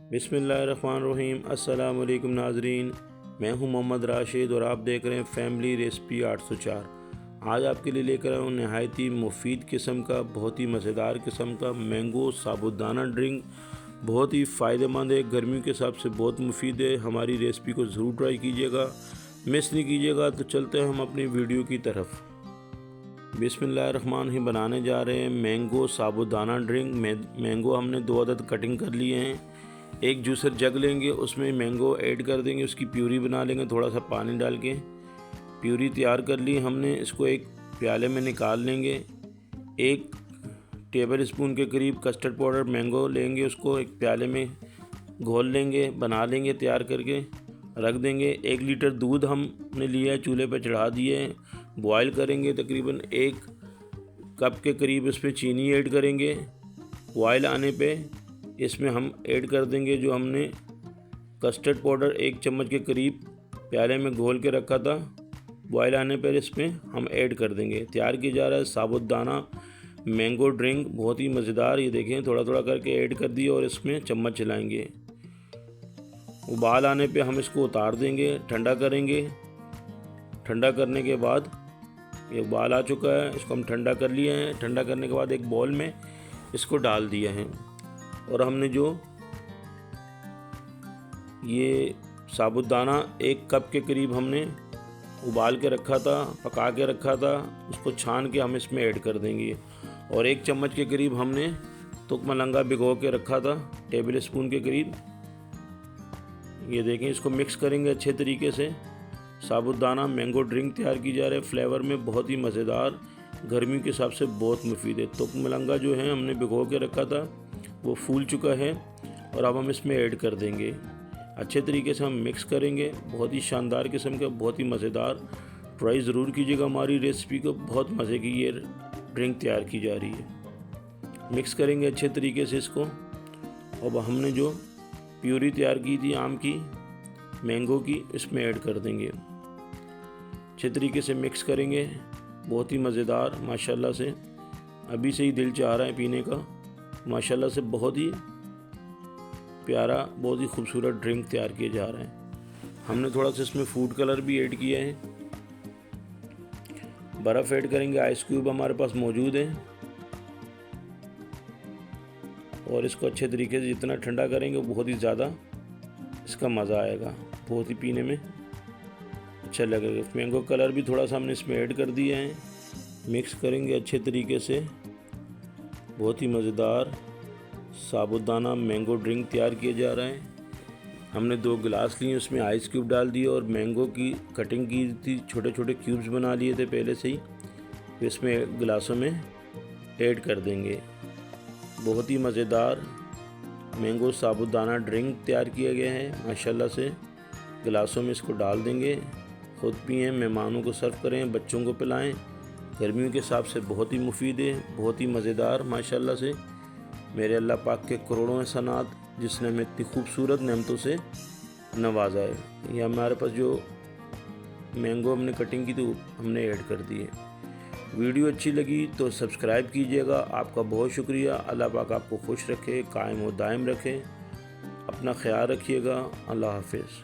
बिस्मिल्लाहिर्रहमानिर्रहीम। अस्सलाम वालेकुम नाजरीन, मैं हूं मोहम्मद राशिद और आप देख रहे हैं फैमिली रेसिपी 804। आज आपके लिए लेकर आया हूँ नहायत ही मुफीद किस्म का, बहुत ही मज़ेदार किस्म का मैंगो साबुदाना ड्रिंक। बहुत ही फ़ायदेमंद है, गर्मियों के हिसाब से बहुत मुफीद है। हमारी रेसिपी को ज़रूर ट्राई कीजिएगा, मिस नहीं कीजिएगा। तो चलते हैं हम अपनी वीडियो की तरफ। बिस्मिल्लाहिर्रहमानिर्रहीम। बनाने जा रहे हैं मैंगो साबुदाना ड्रिंक। मैंगो हमने 2 अदद कटिंग कर लिए हैं। एक जूसर जग लेंगे, उसमें मैंगो ऐड कर देंगे, उसकी प्यूरी बना लेंगे थोड़ा सा पानी डाल के। प्यूरी तैयार कर ली हमने, इसको एक प्याले में निकाल लेंगे। 1 टेबल स्पून के करीब कस्टर्ड पाउडर मैंगो लेंगे, उसको एक प्याले में घोल लेंगे, बना लेंगे, तैयार करके रख देंगे। 1 लीटर दूध हमने लिया है, चूल्हे पर चढ़ा दिए हैं, बॉयल करेंगे। तकरीबन 1 कप के करीब इसमें चीनी ऐड करेंगे। बॉयल आने पे इसमें हम ऐड कर देंगे जो हमने कस्टर्ड पाउडर 1 चम्मच के करीब प्याले में घोल के रखा था। बॉयल आने पर इसमें हम ऐड कर देंगे। तैयार किया जा रहा है साबुदाना मैंगो ड्रिंक, बहुत ही मज़ेदार। ये देखें, थोड़ा थोड़ा करके ऐड कर दिया और इसमें चम्मच चलाएंगे। उबाल आने पे हम इसको उतार देंगे, ठंडा करेंगे। ठंडा करने के बाद ये उबाल आ चुका है, इसको हम ठंडा कर लिए हैं। ठंडा करने के बाद एक बॉल में इसको डाल दिया है और हमने जो ये साबुदाना 1 कप के करीब हमने उबाल के रखा था, पका के रखा था, उसको छान के हम इसमें ऐड कर देंगे। और 1 चम्मच के करीब हमने तुक मलंगा भिगो के रखा था, टेबल स्पून के करीब। ये देखें, इसको मिक्स करेंगे अच्छे तरीके से। साबुदाना मैंगो ड्रिंक तैयार की जा रही है। फ्लेवर में बहुत ही मज़ेदार, गर्मियों के हिसाब से बहुत मुफीद है। तुक मलंगा जो है हमने भिगो के रखा था, वो फूल चुका है और अब हम इसमें ऐड कर देंगे। अच्छे तरीके से हम मिक्स करेंगे। बहुत ही शानदार किस्म का, बहुत ही मज़ेदार। ट्राई ज़रूर कीजिएगा हमारी रेसिपी को, बहुत मज़े की ये ड्रिंक तैयार की जा रही है। मिक्स करेंगे अच्छे तरीके से इसको। अब हमने जो प्यूरी तैयार की थी आम की, मैंगो की, इसमें ऐड कर देंगे। अच्छे तरीके से मिक्स करेंगे। बहुत ही मज़ेदार, माशाल्लाह से अभी से ही दिल चाह रहा है पीने का। माशाल्लाह से बहुत ही प्यारा, बहुत ही खूबसूरत ड्रिंक तैयार किए जा रहे हैं। हमने थोड़ा सा इसमें फूड कलर भी ऐड किया है। बर्फ़ ऐड करेंगे, आइस क्यूब हमारे पास मौजूद है। और इसको अच्छे तरीके से जितना ठंडा करेंगे बहुत ही ज़्यादा इसका मज़ा आएगा, बहुत ही पीने में अच्छा लगेगा। मैंगो कलर भी थोड़ा सा हमने इसमें ऐड कर दिया है। मिक्स करेंगे अच्छे तरीके से। बहुत ही मज़ेदार साबुदाना मैंगो ड्रिंक तैयार किया जा रहा है। हमने 2 गिलास लिए, उसमें आइस क्यूब डाल दिए और मैंगो की कटिंग की थी, छोटे छोटे क्यूब्स बना लिए थे पहले से ही, तो इसमें गिलासों में ऐड कर देंगे। बहुत ही मज़ेदार मैंगो साबुदाना ड्रिंक तैयार किया गया है माशाल्लाह से। गिलासों में इसको डाल देंगे, खुद पिएँ, मेहमानों को सर्व करें, बच्चों को पिलाएं। गर्मियों के हिसाब से बहुत ही मुफीद है, बहुत ही मज़ेदार माशाल्लाह से। मेरे अल्लाह पाक के करोड़ों एहसानात, जिसने हमें इतनी खूबसूरत नेमतों से नवाजा है। ये हमारे पास जो मैंगो हमने कटिंग की तो हमने ऐड कर दी है। वीडियो अच्छी लगी तो सब्सक्राइब कीजिएगा। आपका बहुत शुक्रिया। अल्लाह पाक आपको खुश रखे, कायम व दायम रखे। अपना ख्याल रखिएगा। अल्लाह हाफिज़।